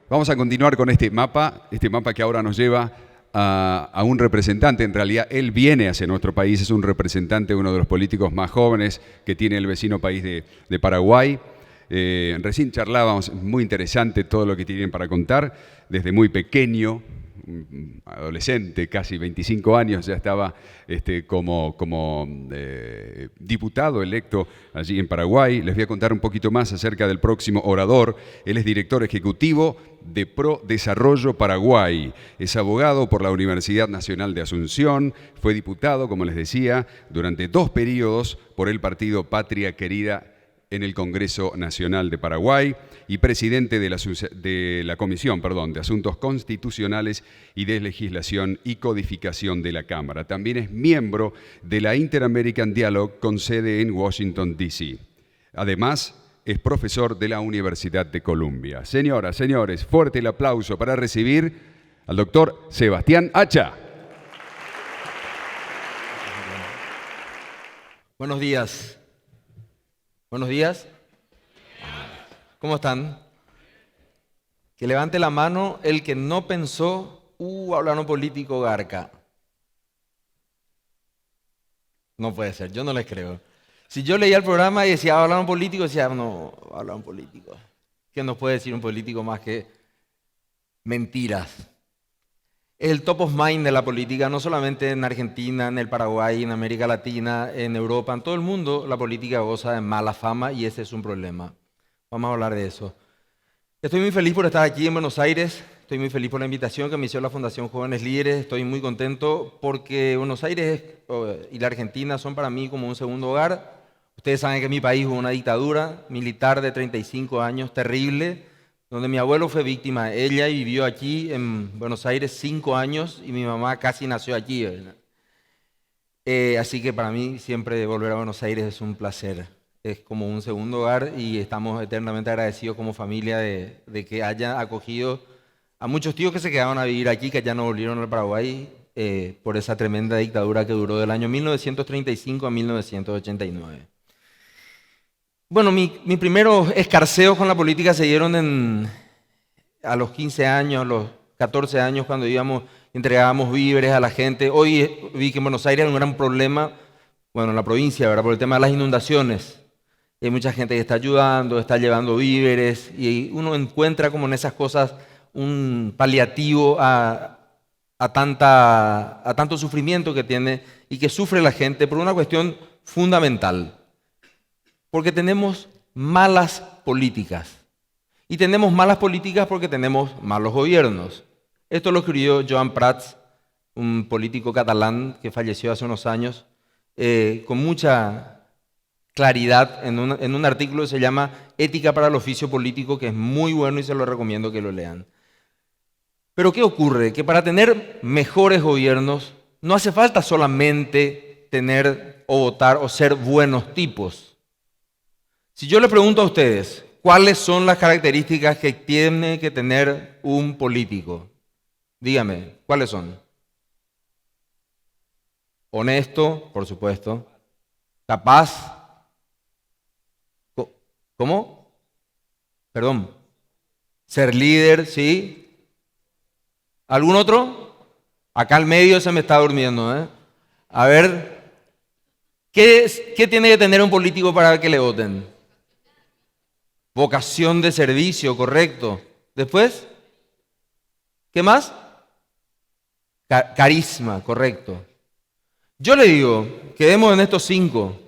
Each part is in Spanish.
Vamos a continuar con este mapa que ahora nos lleva a un representante. En realidad, él viene hacia nuestro país, es un representante, uno de los políticos más jóvenes que tiene el vecino país de Paraguay. Recién charlábamos, muy interesante todo lo que tienen para contar. Desde muy pequeño, adolescente, casi 25 años, ya estaba como diputado electo allí en Paraguay. Les voy a contar un poquito más acerca del próximo orador. Él es director ejecutivo de Pro Desarrollo Paraguay. Es abogado por la Universidad Nacional de Asunción. Fue diputado, como les decía, durante 2 periodos por el partido Patria Querida en el Congreso Nacional de Paraguay y presidente de la Comisión de Asuntos Constitucionales y de Legislación y Codificación de la Cámara. También es miembro de la Inter-American Dialogue con sede en Washington, D.C. Además, es profesor de la Universidad de Columbia. Señoras, señores, fuerte el aplauso para recibir al doctor Sebastián Hacha. Buenos días. Buenos días. ¿Cómo están? Que levante la mano el que no pensó, hablaron político garca. No puede ser, yo no les creo. Si yo leía el programa y decía, hablaron político, decía, no, hablaron político. ¿Qué nos puede decir un político más que mentiras? Es el top of mind de la política, no solamente en Argentina, en el Paraguay, en América Latina, en Europa, en todo el mundo la política goza de mala fama y ese es un problema. Vamos a hablar de eso. Estoy muy feliz por estar aquí en Buenos Aires, estoy muy feliz por la invitación que me hizo la Fundación Jóvenes Líderes, estoy muy contento porque Buenos Aires y la Argentina son para mí como un segundo hogar. Ustedes saben que mi país hubo una dictadura militar de 35 años, terrible, donde mi abuelo fue víctima. Ella vivió aquí en Buenos Aires 5 años y mi mamá casi nació aquí. Así que para mí siempre volver a Buenos Aires es un placer. Es como un segundo hogar y estamos eternamente agradecidos como familia de que haya acogido a muchos tíos que se quedaron a vivir aquí, que ya no volvieron al Paraguay por esa tremenda dictadura que duró del año 1935 a 1989. Bueno, mis primeros escarceos con la política se dieron a los 15 años, a los 14 años, cuando entregábamos víveres a la gente. Hoy vi que en Buenos Aires hay un gran problema, bueno, en la provincia, ¿verdad?, por el tema de las inundaciones. Hay mucha gente que está ayudando, está llevando víveres, y uno encuentra como en esas cosas un paliativo a tanto sufrimiento que tiene y que sufre la gente por una cuestión fundamental. Porque tenemos malas políticas. Y tenemos malas políticas porque tenemos malos gobiernos. Esto lo escribió Joan Prats, un político catalán que falleció hace unos años, con mucha claridad en un artículo que se llama Ética para el oficio político, que es muy bueno y se lo recomiendo que lo lean. Pero ¿qué ocurre? Que para tener mejores gobiernos no hace falta solamente tener o votar o ser buenos tipos. Si yo le pregunto a ustedes, ¿cuáles son las características que tiene que tener un político? Dígame, ¿cuáles son? Honesto, por supuesto. Capaz. ¿Cómo? Perdón. Ser líder, ¿sí? ¿Algún otro? Acá al medio se me está durmiendo, ¿eh? A ver, ¿qué tiene que tener un político para que le voten? Vocación de servicio, correcto. Después, ¿qué más? Carisma, correcto. Yo le digo, quedemos en estos 5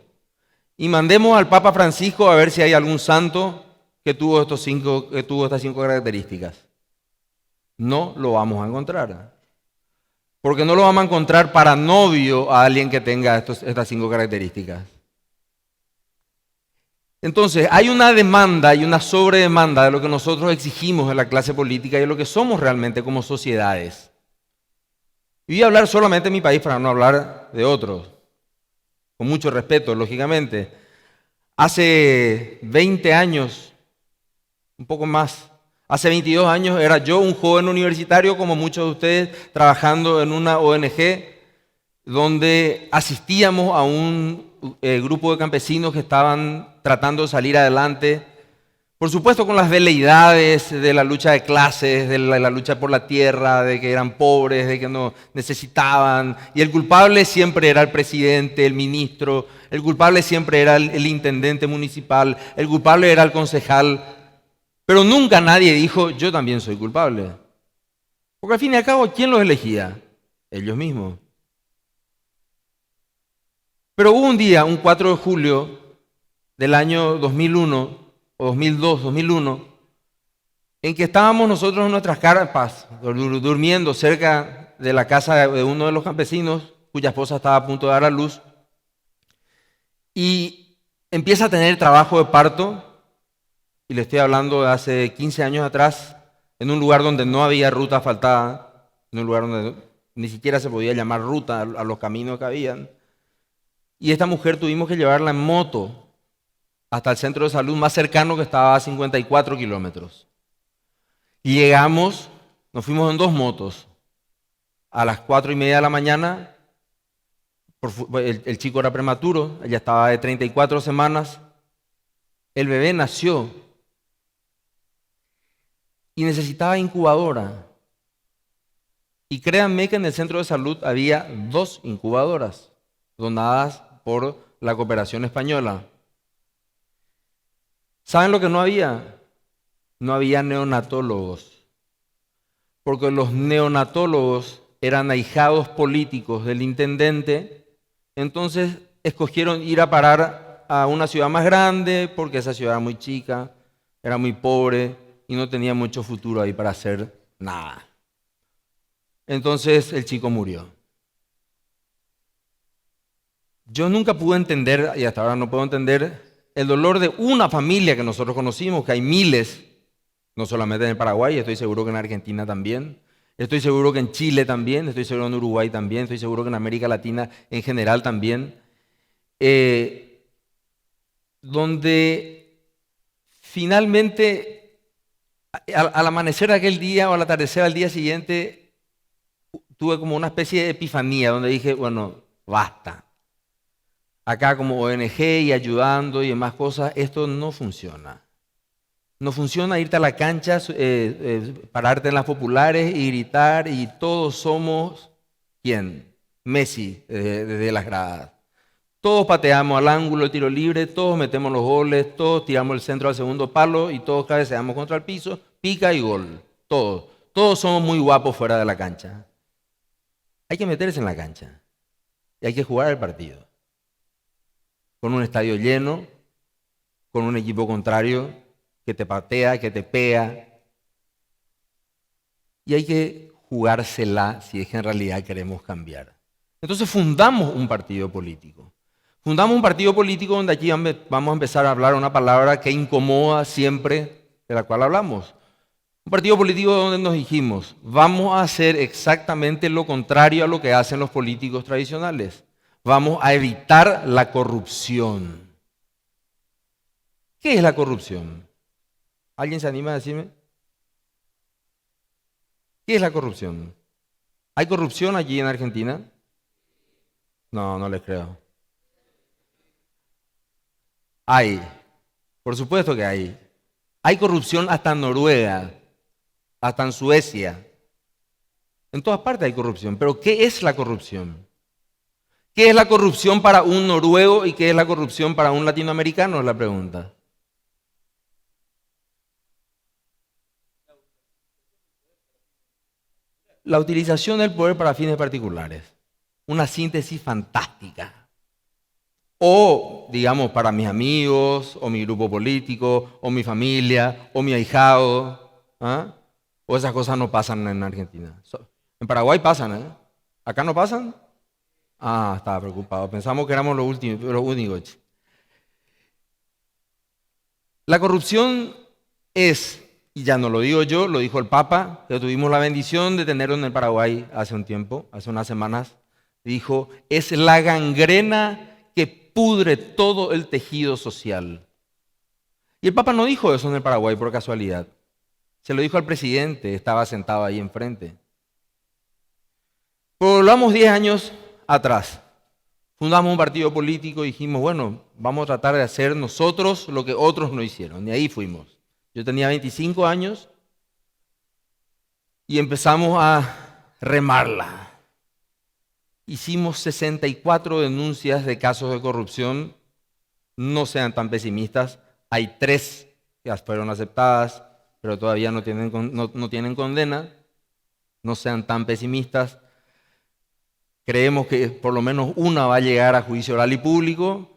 y mandemos al Papa Francisco a ver si hay algún santo que tuvo estas 5 características. No lo vamos a encontrar. Porque no lo vamos a encontrar para novio a alguien que tenga estas 5 características. Entonces, hay una demanda y una sobredemanda de lo que nosotros exigimos en la clase política y de lo que somos realmente como sociedades. Y voy a hablar solamente de mi país para no hablar de otros, con mucho respeto, lógicamente. Hace 20 años, un poco más, hace 22 años era yo un joven universitario como muchos de ustedes trabajando en una ONG donde asistíamos a un grupo de campesinos que estaban tratando de salir adelante Por supuesto con las veleidades de la lucha de clases, de la lucha por la tierra, de que eran pobres, de que no necesitaban. Y el culpable siempre era el presidente, el ministro, el culpable siempre era el intendente municipal, el culpable era el concejal. Pero nunca nadie dijo, yo también soy culpable. Porque al fin y al cabo, ¿quién los elegía? Ellos mismos. Pero hubo un día, un 4 de julio del año 2001, o 2002, 2001, en que estábamos nosotros en nuestras carpas, durmiendo cerca de la casa de uno de los campesinos, cuya esposa estaba a punto de dar a luz, y empieza a tener trabajo de parto, y le estoy hablando de hace 15 años atrás, en un lugar donde no había ruta asfaltada, en un lugar donde ni siquiera se podía llamar ruta a los caminos que habían, y esta mujer tuvimos que llevarla en moto hasta el centro de salud más cercano, que estaba a 54 kilómetros. Y llegamos, nos fuimos en 2 motos, a las 4:30 de la mañana, el chico era prematuro, ella estaba de 34 semanas, el bebé nació y necesitaba incubadora. Y créanme que en el centro de salud había 2 incubadoras donadas por la Cooperación Española. ¿Saben lo que no había? No había neonatólogos, porque los neonatólogos eran ahijados políticos del intendente, entonces escogieron ir a parar a una ciudad más grande, porque esa ciudad era muy chica, era muy pobre y no tenía mucho futuro ahí para hacer nada. Entonces el chico murió. Yo nunca pude entender, y hasta ahora no puedo entender, el dolor de una familia que nosotros conocimos, que hay miles, no solamente en el Paraguay, estoy seguro que en Argentina también, estoy seguro que en Chile también, estoy seguro que en Uruguay también, estoy seguro que en América Latina en general también, donde finalmente al amanecer de aquel día o al atardecer al día siguiente, tuve como una especie de epifanía donde dije, bueno, basta. Acá como ONG y ayudando y demás cosas, esto no funciona. No funciona irte a la cancha, pararte en las populares y gritar y todos somos, ¿quién? Messi, desde las gradas. Todos pateamos al ángulo el tiro libre, todos metemos los goles, todos tiramos el centro al segundo palo y todos cabeceamos contra el piso, pica y gol. Todos. Todos somos muy guapos fuera de la cancha. Hay que meterse en la cancha y hay que jugar el partido. Con un estadio lleno, con un equipo contrario que te patea, que te pega. Y hay que jugársela si es que en realidad queremos cambiar. Entonces fundamos un partido político. Fundamos un partido político donde aquí vamos a empezar a hablar una palabra que incomoda siempre, de la cual hablamos. Un partido político donde nos dijimos, vamos a hacer exactamente lo contrario a lo que hacen los políticos tradicionales. Vamos a evitar la corrupción. ¿Qué es la corrupción? ¿Alguien se anima a decirme? ¿Qué es la corrupción? ¿Hay corrupción allí en Argentina? No, no les creo. Hay. Por supuesto que hay. Hay corrupción hasta en Noruega, hasta en Suecia. En todas partes hay corrupción. Pero ¿qué es la corrupción? ¿Qué es la corrupción para un noruego y qué es la corrupción para un latinoamericano? Es la pregunta. La utilización del poder para fines particulares. Una síntesis fantástica. O, digamos, para mis amigos, o mi grupo político, o mi familia, o mi ahijado. ¿Ah? O esas cosas no pasan en Argentina. En Paraguay pasan, ¿eh? ¿Acá no pasan? Ah, estaba preocupado. Pensamos que éramos los únicos. La corrupción es, y ya no lo digo yo, lo dijo el Papa, que tuvimos la bendición de tenerlo en el Paraguay hace un tiempo, hace unas semanas, dijo, es la gangrena que pudre todo el tejido social. Y el Papa no dijo eso en el Paraguay por casualidad. Se lo dijo al presidente, estaba sentado ahí enfrente. Volvamos 10 años atrás. Fundamos un partido político y dijimos, bueno, vamos a tratar de hacer nosotros lo que otros no hicieron. Y ahí fuimos. Yo tenía 25 años y empezamos a remarla. Hicimos 64 denuncias de casos de corrupción. No sean tan pesimistas. Hay 3 que fueron aceptadas, pero todavía no tienen condena. No sean tan pesimistas. Creemos que por lo menos una va a llegar a juicio oral y público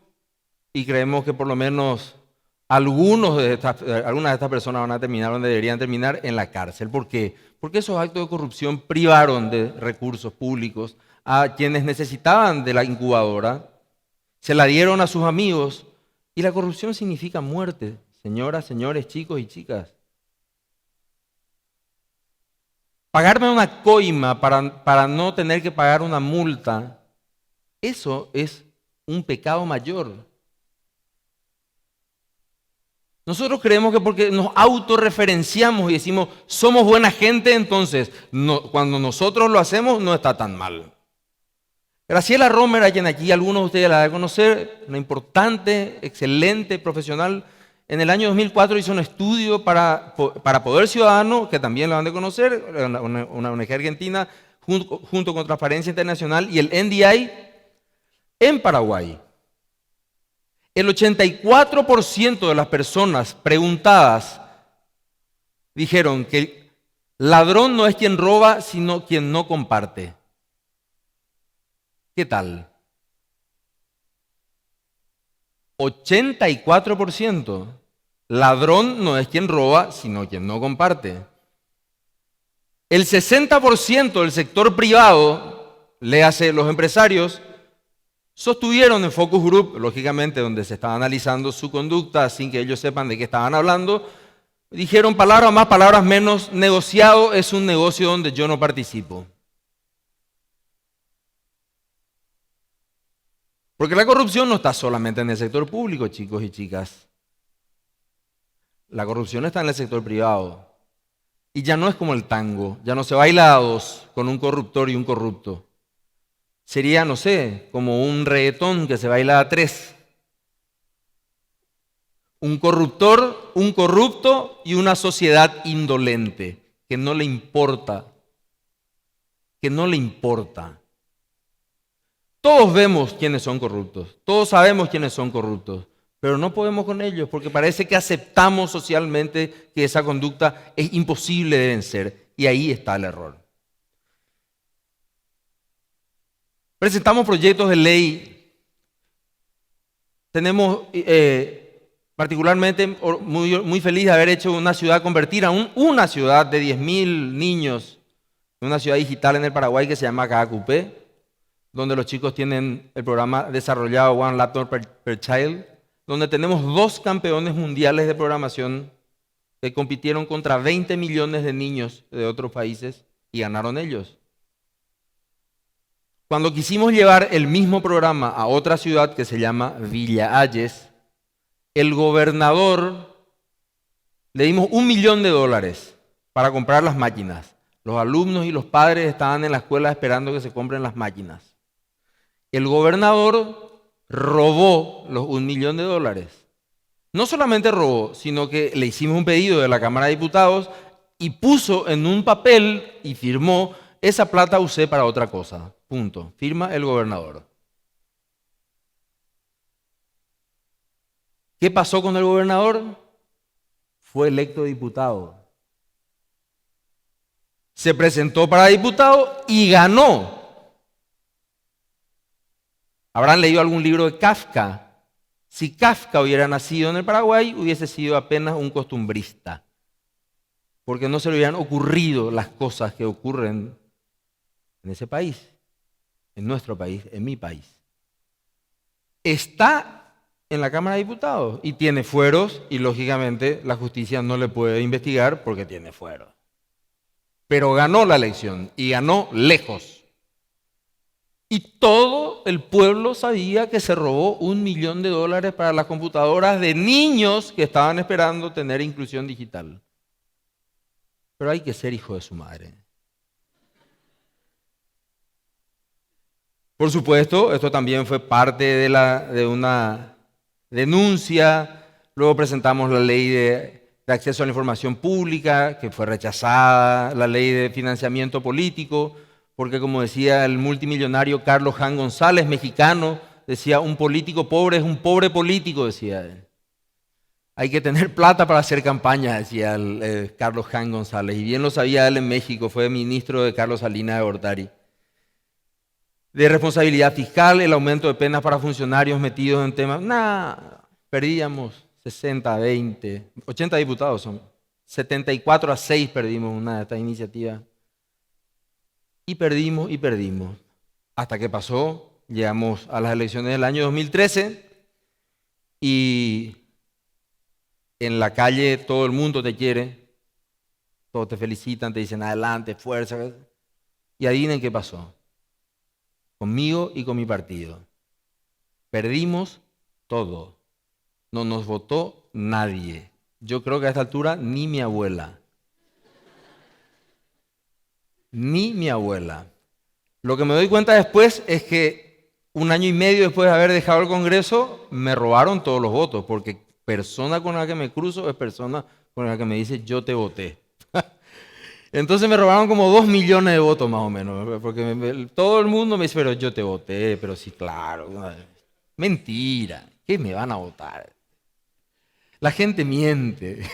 y creemos que por lo menos algunas de estas personas van a terminar donde deberían terminar, en la cárcel. ¿Por qué? Porque esos actos de corrupción privaron de recursos públicos a quienes necesitaban de la incubadora, se la dieron a sus amigos y la corrupción significa muerte, señoras, señores, chicos y chicas. Pagarme una coima para no tener que pagar una multa, eso es un pecado mayor. Nosotros creemos que porque nos autorreferenciamos y decimos somos buena gente, entonces cuando nosotros lo hacemos no está tan mal. Graciela Romer, a quien aquí algunos de ustedes la deben conocer, una importante, excelente profesional, en el año 2004 hizo un estudio para Poder Ciudadano, que también lo han de conocer, una ONG argentina, junto con Transparencia Internacional y el NDI, en Paraguay. El 84% de las personas preguntadas dijeron que el ladrón no es quien roba, sino quien no comparte. ¿Qué tal? 84%. Ladrón no es quien roba, sino quien no comparte. El 60% del sector privado, léase los empresarios, sostuvieron en Focus Group, lógicamente donde se estaba analizando su conducta sin que ellos sepan de qué estaban hablando, dijeron palabras más, palabras menos, negociado es un negocio donde yo no participo. Porque la corrupción no está solamente en el sector público, chicos y chicas. La corrupción está en el sector privado. Y ya no es como el tango, ya no se baila a 2 con un corruptor y un corrupto. Sería, no sé, como un reggaetón que se baila a 3. Un corruptor, un corrupto y una sociedad indolente, que no le importa. Que no le importa. Todos vemos quiénes son corruptos, todos sabemos quiénes son corruptos, pero no podemos con ellos porque parece que aceptamos socialmente que esa conducta es imposible de vencer y ahí está el error. Presentamos proyectos de ley. Tenemos particularmente muy feliz de haber hecho una ciudad, convertir a una ciudad de 10.000 niños en una ciudad digital en el Paraguay que se llama KQP, donde los chicos tienen el programa desarrollado One Laptop per Child, donde tenemos 2 campeones mundiales de programación que compitieron contra 20 millones de niños de otros países y ganaron ellos. Cuando quisimos llevar el mismo programa a otra ciudad que se llama Villa Ayes, el gobernador le dimos $1 millón para comprar las máquinas. Los alumnos y los padres estaban en la escuela esperando que se compren las máquinas. El gobernador robó los $1 millón. No solamente robó, sino que le hicimos un pedido de la Cámara de Diputados y puso en un papel y firmó: esa plata usé para otra cosa. Punto. Firma el gobernador. ¿Qué pasó con el gobernador? Fue electo diputado. Se presentó para diputado y ganó. ¿Habrán leído algún libro de Kafka? Si Kafka hubiera nacido en el Paraguay, hubiese sido apenas un costumbrista. Porque no se le hubieran ocurrido las cosas que ocurren en ese país, en nuestro país, en mi país. Está en la Cámara de Diputados y tiene fueros y lógicamente la justicia no le puede investigar porque tiene fueros. Pero ganó la elección y ganó lejos. Y todo el pueblo sabía que se robó $1 millón para las computadoras de niños que estaban esperando tener inclusión digital. Pero hay que ser hijo de su madre. Por supuesto, esto también fue parte de una denuncia. Luego presentamos la ley de de acceso a la información pública, que fue rechazada, la ley de financiamiento político, porque como decía el multimillonario Carlos Jan González, mexicano, decía, un político pobre es un pobre político, decía él. Hay que tener plata para hacer campaña, decía Carlos Jan González, y bien lo sabía él en México, fue ministro de Carlos Salinas de Gortari. De responsabilidad fiscal, el aumento de penas para funcionarios metidos en temas, perdíamos 60, 20, 80 diputados son, 74-6 perdimos una de estas iniciativas. Y perdimos, hasta que pasó, llegamos a las elecciones del año 2013 y en la calle todo el mundo te quiere, todos te felicitan, te dicen adelante, fuerza. Y adivinen qué pasó, conmigo y con mi partido. Perdimos todo, no nos votó nadie. Yo creo que a esta altura ni mi abuela. Ni mi abuela. Lo que me doy cuenta después es que 1 año y medio después de haber dejado el Congreso, me robaron todos los votos, porque persona con la que me cruzo es persona con la que me dice yo te voté. Entonces me robaron como 2 millones de votos más o menos, porque todo el mundo me dice, pero yo te voté, pero sí, claro. Mentira, ¿qué me van a votar? La gente miente.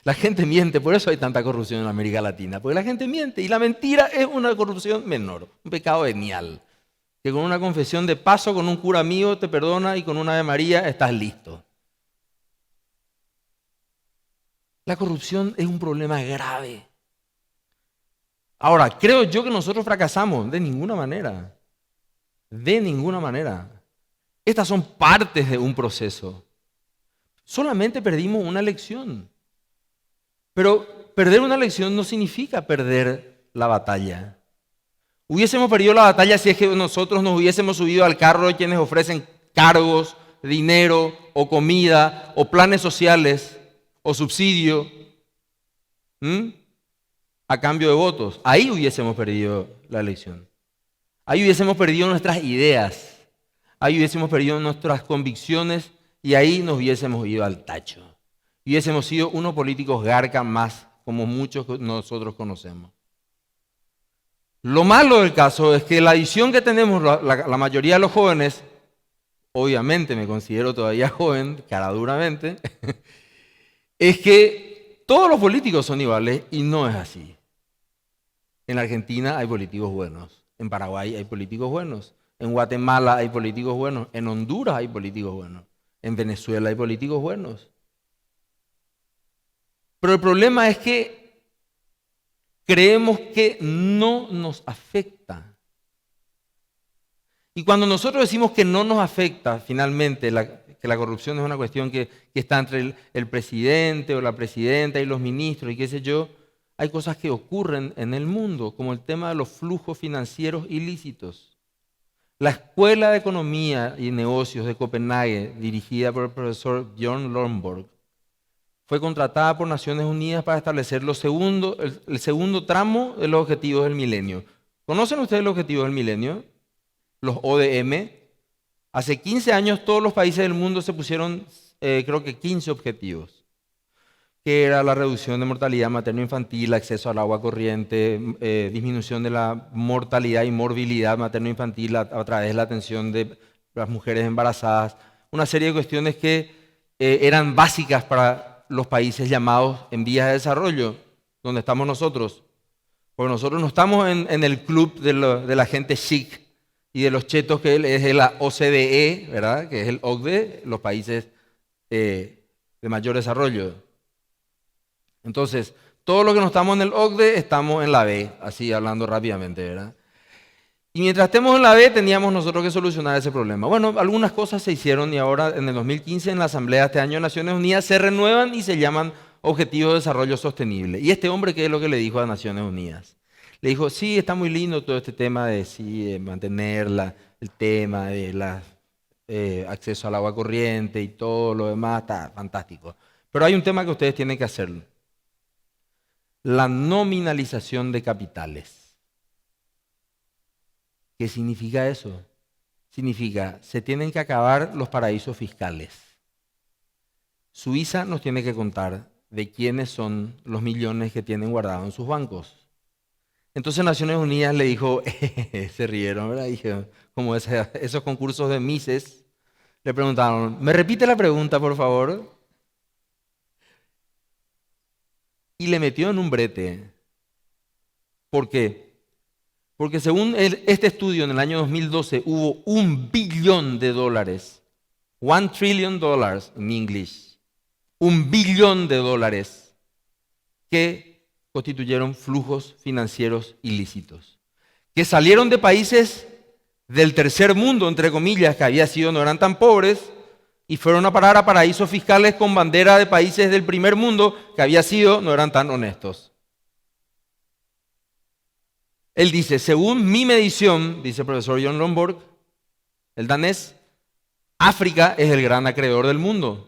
La gente miente, por eso hay tanta corrupción en América Latina, porque la gente miente y la mentira es una corrupción menor, un pecado venial, que con una confesión de paso, con un cura amigo te perdona y con una Ave María estás listo. La corrupción es un problema grave. Ahora, ¿creo yo que nosotros fracasamos? De ninguna manera. De ninguna manera. Estas son partes de un proceso. Solamente perdimos una elección. Pero perder una elección no significa perder la batalla. Hubiésemos perdido la batalla si es que nosotros nos hubiésemos subido al carro de quienes ofrecen cargos, dinero o comida o planes sociales o subsidio a cambio de votos. Ahí hubiésemos perdido la elección. Ahí hubiésemos perdido nuestras ideas. Ahí hubiésemos perdido nuestras convicciones y ahí nos hubiésemos ido al tacho. Y hubiésemos sido unos políticos garca más, como muchos nosotros conocemos. Lo malo del caso es que la visión que tenemos la mayoría de los jóvenes, obviamente me considero todavía joven, caraduramente, es que todos los políticos son iguales y no es así. En la Argentina hay políticos buenos, en Paraguay hay políticos buenos, en Guatemala hay políticos buenos, en Honduras hay políticos buenos, en Venezuela hay políticos buenos. Pero el problema es que creemos que no nos afecta. Y cuando nosotros decimos que no nos afecta, finalmente, que la corrupción es una cuestión que está entre el presidente o la presidenta y los ministros y qué sé yo, hay cosas que ocurren en el mundo, como el tema de los flujos financieros ilícitos. La Escuela de Economía y Negocios de Copenhague, dirigida por el profesor Bjørn Lomborg, fue contratada por Naciones Unidas para establecer el segundo tramo de los objetivos del milenio. ¿Conocen ustedes los objetivos del milenio? Los ODM. Hace 15 años todos los países del mundo se pusieron, creo que 15 objetivos, que era la reducción de mortalidad materno-infantil, acceso al agua corriente, disminución de la mortalidad y morbilidad materno-infantil a través de la atención de las mujeres embarazadas, una serie de cuestiones que eran básicas para los países llamados en vías de desarrollo, donde estamos nosotros. Porque nosotros no estamos en el club de la gente chic y de los chetos que es la OCDE, ¿verdad? Que es el OCDE, los países de mayor desarrollo. Entonces, todos los que no estamos en el OCDE estamos en la B, así hablando rápidamente, ¿verdad? Y mientras estemos en la B, teníamos nosotros que solucionar ese problema. Bueno, algunas cosas se hicieron y ahora en el 2015 en la Asamblea de este año de Naciones Unidas se renuevan y se llaman Objetivos de Desarrollo Sostenible. Y este hombre, ¿qué es lo que le dijo a Naciones Unidas? Le dijo, sí, está muy lindo todo este tema de mantener el tema de acceso al agua corriente y todo lo demás, está fantástico. Pero hay un tema que ustedes tienen que hacer. La nominalización de capitales. ¿Qué significa eso? Significa, se tienen que acabar los paraísos fiscales. Suiza nos tiene que contar de quiénes son los millones que tienen guardados en sus bancos. Entonces Naciones Unidas le dijo, se rieron, ¿verdad? Dije, como esos concursos de Mises, le preguntaron, ¿me repite la pregunta, por favor? Y le metió en un brete. ¿Por qué? Porque según este estudio, en el año 2012 hubo $1 billón, $1 trillion en inglés, $1 billón que constituyeron flujos financieros ilícitos, que salieron de países del tercer mundo, entre comillas, que no eran tan pobres, y fueron a parar a paraísos fiscales con bandera de países del primer mundo, que no eran tan honestos. Él dice, según mi medición, dice el profesor John Lomborg, el danés, África es el gran acreedor del mundo.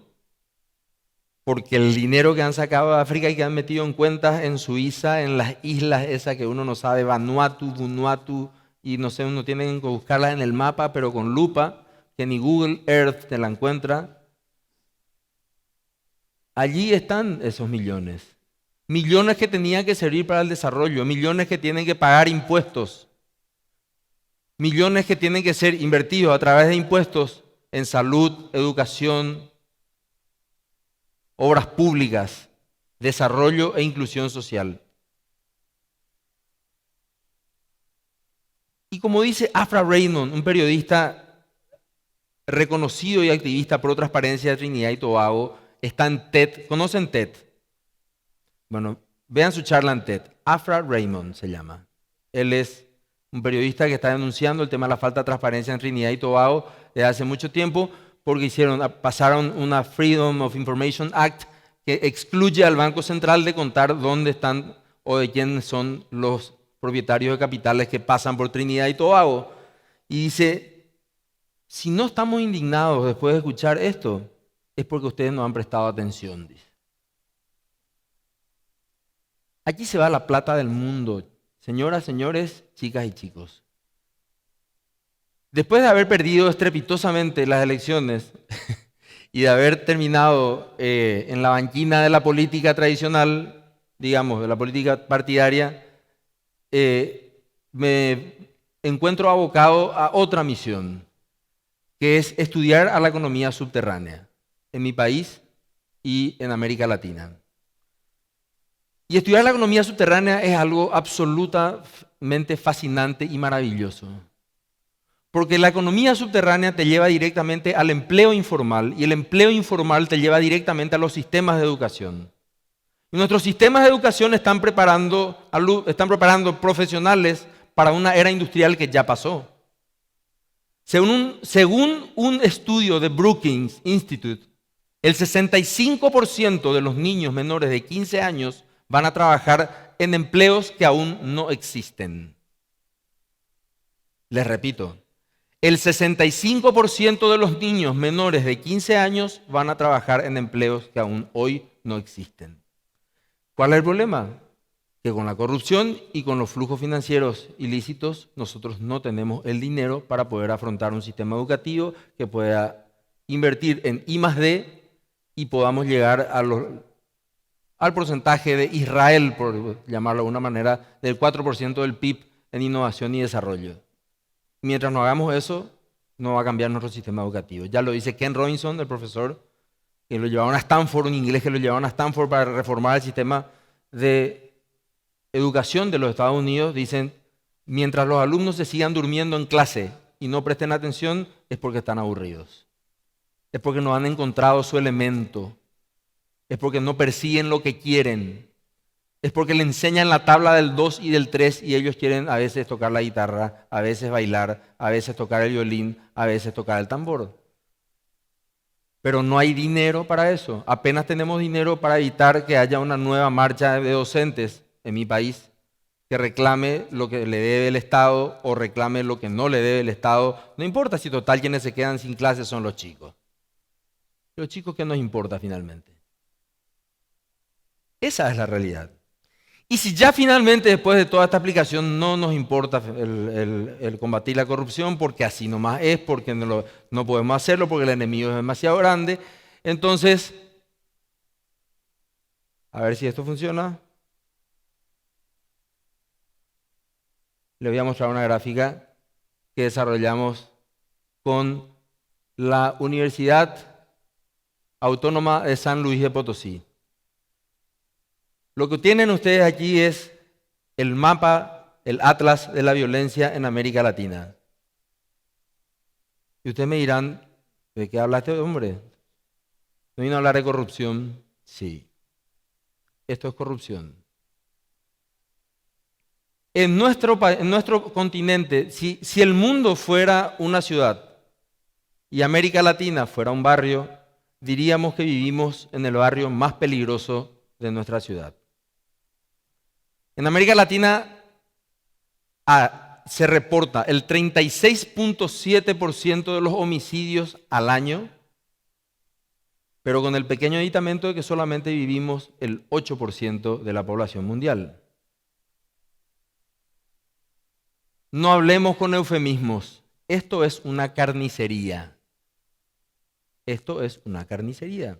Porque el dinero que han sacado de África y que han metido en cuentas en Suiza, en las islas esas que uno no sabe, Vanuatu, y no sé, uno tiene que buscarlas en el mapa, pero con lupa, que ni Google Earth te la encuentra. Allí están esos millones. Millones que tenían que servir para el desarrollo, millones que tienen que pagar impuestos, millones que tienen que ser invertidos a través de impuestos en salud, educación, obras públicas, desarrollo e inclusión social. Y como dice Afra Raymond, un periodista reconocido y activista pro transparencia de Trinidad y Tobago, está en TED. ¿Conocen TED? Bueno, vean su charla en TED. Afra Raymond se llama. Él es un periodista que está denunciando el tema de la falta de transparencia en Trinidad y Tobago desde hace mucho tiempo, porque pasaron una Freedom of Information Act que excluye al Banco Central de contar dónde están o de quiénes son los propietarios de capitales que pasan por Trinidad y Tobago. Y dice, si no estamos indignados después de escuchar esto, es porque ustedes no han prestado atención, dice. Aquí se va la plata del mundo, señoras, señores, chicas y chicos. Después de haber perdido estrepitosamente las elecciones y de haber terminado en la banquina de la política tradicional, digamos, de la política partidaria, me encuentro abocado a otra misión, que es estudiar a la economía subterránea en mi país y en América Latina. Y estudiar la economía subterránea es algo absolutamente fascinante y maravilloso. Porque la economía subterránea te lleva directamente al empleo informal y el empleo informal te lleva directamente a los sistemas de educación. Y nuestros sistemas de educación están preparando profesionales para una era industrial que ya pasó. Según un estudio de Brookings Institute, el 65% de los niños menores de 15 años van a trabajar en empleos que aún no existen. Les repito, el 65% de los niños menores de 15 años van a trabajar en empleos que aún hoy no existen. ¿Cuál es el problema? Que con la corrupción y con los flujos financieros ilícitos nosotros no tenemos el dinero para poder afrontar un sistema educativo que pueda invertir en I+D y podamos llegar al porcentaje de Israel, por llamarlo de una manera, del 4% del PIB en innovación y desarrollo. Mientras no hagamos eso, no va a cambiar nuestro sistema educativo. Ya lo dice Ken Robinson, el profesor, que lo llevaron a Stanford, un inglés que lo llevaron a Stanford para reformar el sistema de educación de los Estados Unidos. Dicen, mientras los alumnos se sigan durmiendo en clase y no presten atención, es porque están aburridos. Es porque no han encontrado su elemento. Es porque no persiguen lo que quieren. Es porque le enseñan la tabla del 2 y del 3 y ellos quieren a veces tocar la guitarra, a veces bailar, a veces tocar el violín, a veces tocar el tambor. Pero no hay dinero para eso. Apenas tenemos dinero para evitar que haya una nueva marcha de docentes en mi país que reclame lo que le debe el Estado o reclame lo que no le debe el Estado. No importa si total quienes se quedan sin clases son los chicos. Los chicos, ¿qué nos importa finalmente? Esa es la realidad. Y si ya finalmente después de toda esta explicación no nos importa el combatir la corrupción, porque así nomás es, porque no podemos hacerlo, porque el enemigo es demasiado grande, entonces A ver si esto funciona. Le voy a mostrar una gráfica que desarrollamos con la Universidad Autónoma de San Luis de Potosí. Lo que tienen ustedes aquí es el mapa, el atlas de la violencia en América Latina. Y ustedes me dirán, ¿de qué habla este hombre? ¿No vino a hablar de corrupción? Sí. Esto es corrupción. En nuestro continente, si el mundo fuera una ciudad y América Latina fuera un barrio, diríamos que vivimos en el barrio más peligroso de nuestra ciudad. En América Latina se reporta el 36.7% de los homicidios al año, pero con el pequeño aditamento de que solamente vivimos el 8% de la población mundial. No hablemos con eufemismos. Esto es una carnicería. Esto es una carnicería.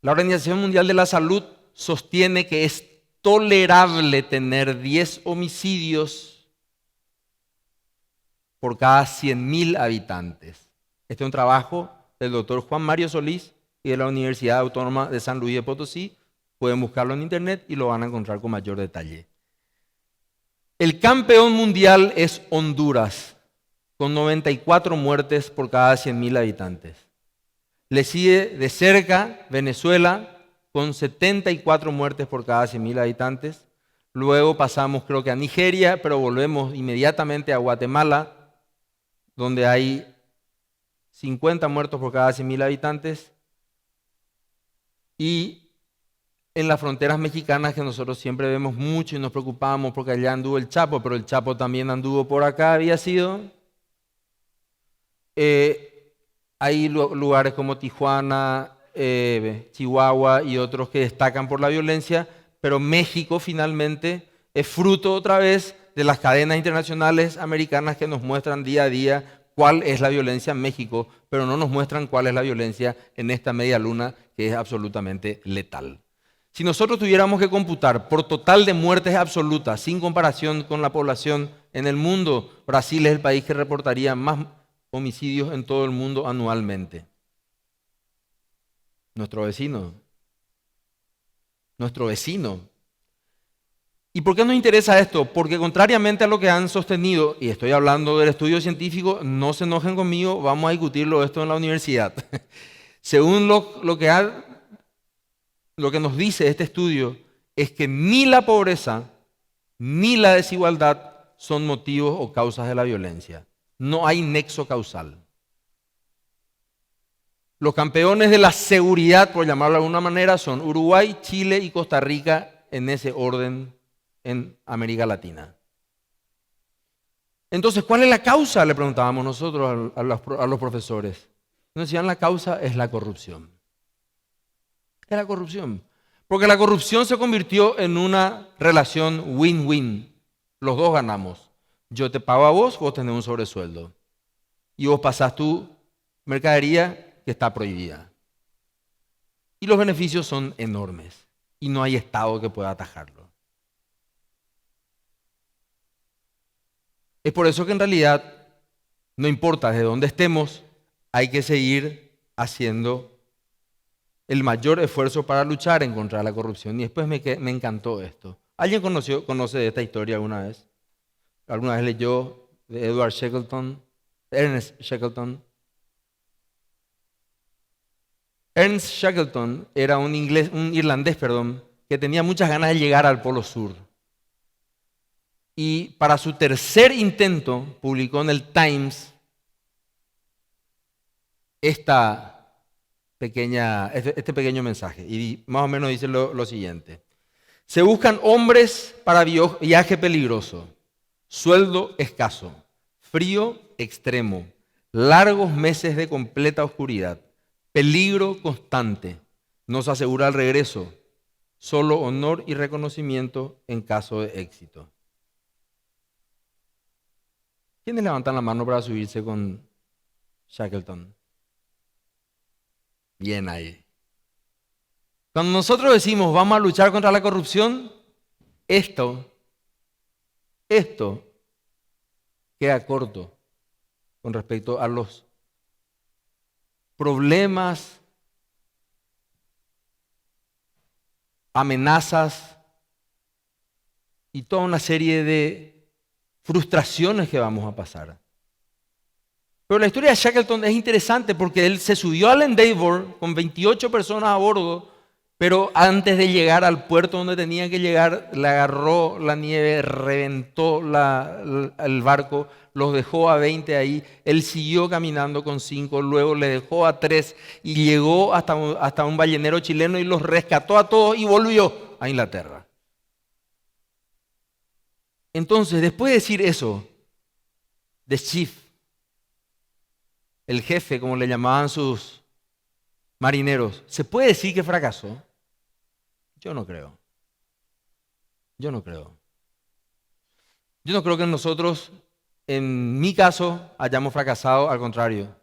La Organización Mundial de la Salud sostiene que es tolerable tener 10 homicidios por cada 100.000 habitantes. Este es un trabajo del doctor Juan Mario Solís y de la Universidad Autónoma de San Luis de Potosí. Pueden buscarlo en internet y lo van a encontrar con mayor detalle. El campeón mundial es Honduras, con 94 muertes por cada 100.000 habitantes. Le sigue de cerca Venezuela, con 74 muertes por cada 100.000 habitantes. Luego pasamos creo que a Nigeria, pero volvemos inmediatamente a Guatemala, donde hay 50 muertos por cada 100.000 habitantes. Y en las fronteras mexicanas, que nosotros siempre vemos mucho y nos preocupamos porque allá anduvo el Chapo, pero el Chapo también anduvo por acá, había sido. Hay lugares como Tijuana, Chihuahua y otros que destacan por la violencia, pero México finalmente es fruto otra vez de las cadenas internacionales americanas que nos muestran día a día cuál es la violencia en México, pero no nos muestran cuál es la violencia en esta media luna que es absolutamente letal. Si nosotros tuviéramos que computar por total de muertes absolutas, sin comparación con la población en el mundo, Brasil es el país que reportaría más homicidios en todo el mundo anualmente. Nuestro vecino. Nuestro vecino. ¿Y por qué nos interesa esto? Porque contrariamente a lo que han sostenido, y estoy hablando del estudio científico, no se enojen conmigo, vamos a discutirlo esto en la universidad. Según lo que nos dice este estudio, es que ni la pobreza ni la desigualdad son motivos o causas de la violencia. No hay nexo causal. Los campeones de la seguridad, por llamarlo de alguna manera, son Uruguay, Chile y Costa Rica en ese orden en América Latina. Entonces, ¿cuál es la causa? Le preguntábamos nosotros a los profesores. Nos decían, la causa es la corrupción. Es la corrupción. Porque la corrupción se convirtió en una relación win-win. Los dos ganamos. Yo te pago a vos, vos tenés un sobresueldo. Y vos pasás tu mercadería que está prohibida. Y los beneficios son enormes. Y no hay Estado que pueda atajarlo. Es por eso que en realidad, no importa de dónde estemos, hay que seguir haciendo el mayor esfuerzo para luchar en contra de la corrupción. Y después me encantó esto. ¿Alguien conoce de esta historia alguna vez? ¿Alguna vez leyó de Ernest Shackleton? Ernest Shackleton era un irlandés, que tenía muchas ganas de llegar al Polo Sur. Y para su tercer intento publicó en el Times este pequeño mensaje. Y más o menos dice lo siguiente. Se buscan hombres para viaje peligroso, sueldo escaso, frío extremo, largos meses de completa oscuridad, peligro constante, no se asegura el regreso, solo honor y reconocimiento en caso de éxito. ¿Quiénes levantan la mano para subirse con Shackleton? Bien ahí. Cuando nosotros decimos vamos a luchar contra la corrupción, esto queda corto con respecto a los problemas, amenazas y toda una serie de frustraciones que vamos a pasar. Pero la historia de Shackleton es interesante porque él se subió al Endeavour con 28 personas a bordo, pero antes de llegar al puerto donde tenía que llegar, le agarró la nieve, reventó el barco, los dejó a 20 ahí, él siguió caminando con 5, luego le dejó a 3 y llegó hasta un ballenero chileno y los rescató a todos y volvió a Inglaterra. Entonces, después de decir eso, the chief, el jefe, como le llamaban sus marineros, ¿se puede decir que fracasó? Yo no creo. Yo no creo que nosotros, en mi caso, hayamos fracasado, al contrario.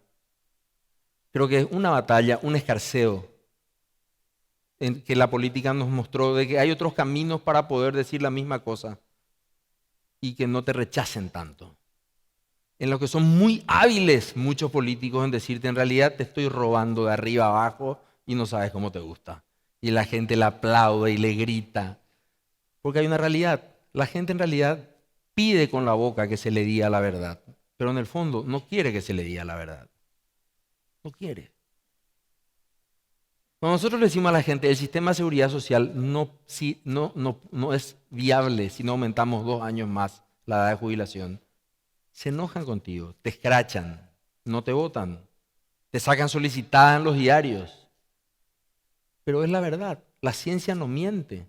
Creo que es una batalla, un escarceo, en que la política nos mostró de que hay otros caminos para poder decir la misma cosa y que no te rechacen tanto. En lo que son muy hábiles muchos políticos en decirte, en realidad te estoy robando de arriba abajo y no sabes cómo te gusta. Y la gente le aplaude y le grita. Porque hay una realidad. La gente en realidad pide con la boca que se le diga la verdad, pero en el fondo no quiere que se le diga la verdad. No quiere. Cuando nosotros le decimos a la gente, el sistema de seguridad social no es viable si no aumentamos 2 años más la edad de jubilación, se enojan contigo, te escrachan, no te votan, te sacan solicitada en los diarios. Pero es la verdad, la ciencia no miente.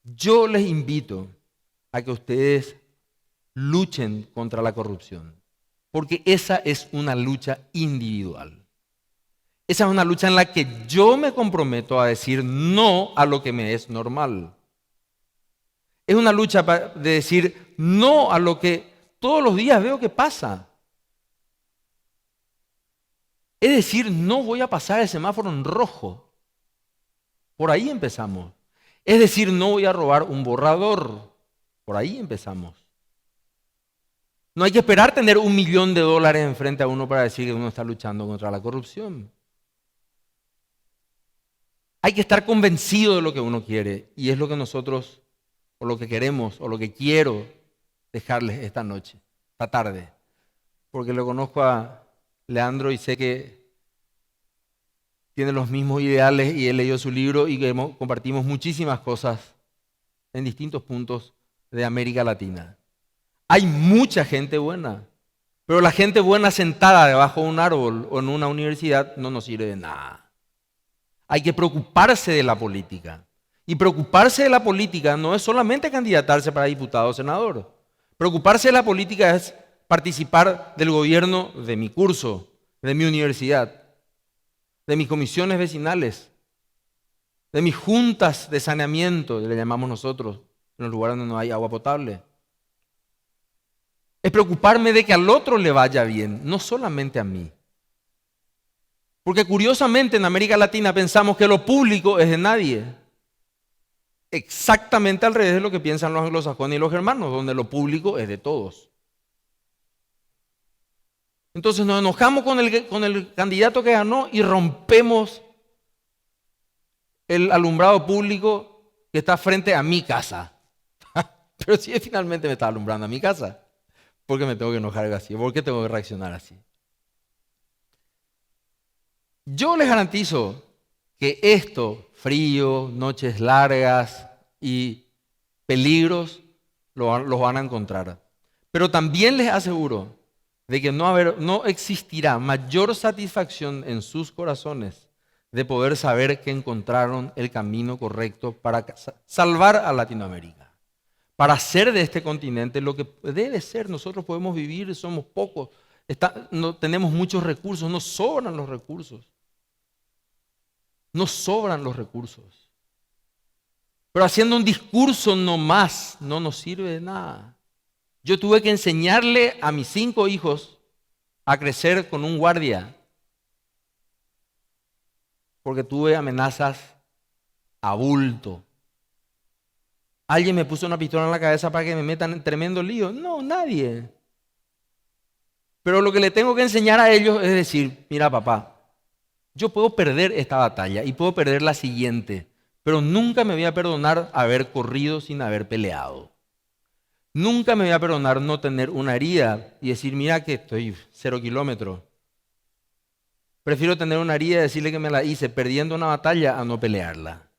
Yo les invito a que ustedes luchen contra la corrupción, porque esa es una lucha individual. Esa es una lucha en la que yo me comprometo a decir no a lo que me es normal. Es una lucha de decir no a lo que todos los días veo que pasa. Es decir, no voy a pasar el semáforo en rojo. Por ahí empezamos. Es decir, no voy a robar un borrador. Por ahí empezamos. No hay que esperar tener $1 millón enfrente a uno para decir que uno está luchando contra la corrupción. Hay que estar convencido de lo que uno quiere y es lo que nosotros, o lo que queremos, o lo que quiero dejarles esta noche, esta tarde. Porque lo conozco a Leandro y sé que tiene los mismos ideales y he leído su libro y compartimos muchísimas cosas en distintos puntos de América Latina. Hay mucha gente buena, pero la gente buena sentada debajo de un árbol o en una universidad no nos sirve de nada. Hay que preocuparse de la política. Y preocuparse de la política no es solamente candidatarse para diputado o senador. Preocuparse de la política es participar del gobierno de mi curso, de mi universidad, de mis comisiones vecinales, de mis juntas de saneamiento, le llamamos nosotros, en los lugares donde no hay agua potable. Es preocuparme de que al otro le vaya bien, no solamente a mí. Porque curiosamente en América Latina pensamos que lo público es de nadie. Exactamente al revés de lo que piensan los anglosajones y los germanos, donde lo público es de todos. Entonces nos enojamos con el candidato que ganó y rompemos el alumbrado público que está frente a mi casa. Pero si finalmente me está alumbrando a mi casa, ¿por qué me tengo que enojar así? ¿Por qué tengo que reaccionar así? Yo les garantizo que esto, frío, noches largas y peligros, los van a encontrar. Pero también les aseguro de que no existirá mayor satisfacción en sus corazones de poder saber que encontraron el camino correcto para salvar a Latinoamérica, para hacer de este continente lo que debe ser. Nosotros podemos vivir, somos pocos, no tenemos muchos recursos, nos sobran los recursos. Nos sobran los recursos. Pero haciendo un discurso nomás no nos sirve de nada. Yo tuve que enseñarle a mis 5 hijos a crecer con un guardia. porque tuve amenazas a bulto. ¿Alguien me puso una pistola en la cabeza para que me metan en tremendo lío? No, nadie. Pero lo que le tengo que enseñar a ellos es decir, mira papá, yo puedo perder esta batalla y puedo perder la siguiente, pero nunca me voy a perdonar haber corrido sin haber peleado. Nunca me voy a perdonar no tener una herida y decir, mira que estoy 0 kilómetros. Prefiero tener una herida y decirle que me la hice perdiendo una batalla a no pelearla.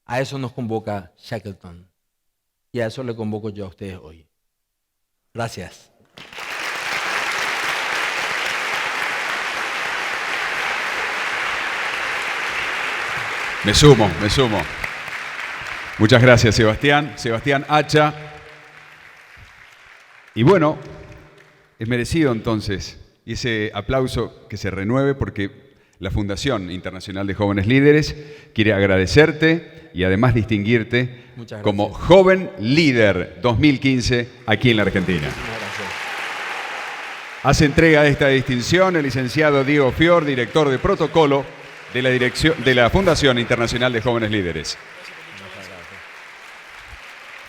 A eso nos convoca Shackleton. Y a eso le convoco yo a ustedes hoy. Gracias. Me sumo. Muchas gracias, Sebastián. Sebastián Hacha. Y bueno, es merecido entonces y ese aplauso que se renueve porque la Fundación Internacional de Jóvenes Líderes quiere agradecerte y además distinguirte como Joven Líder 2015 aquí en la Argentina. Gracias. Hace entrega de esta distinción el licenciado Diego Fior, director de protocolo de la Fundación Internacional de Jóvenes Líderes.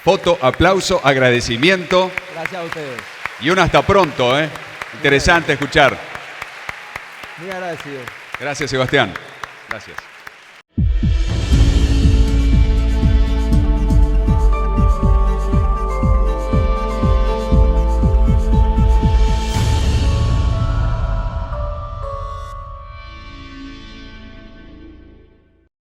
Foto, aplauso, agradecimiento. Gracias a ustedes. Y un hasta pronto, ¿eh? Interesante escuchar. Muy agradecido. Gracias, Sebastián. Gracias.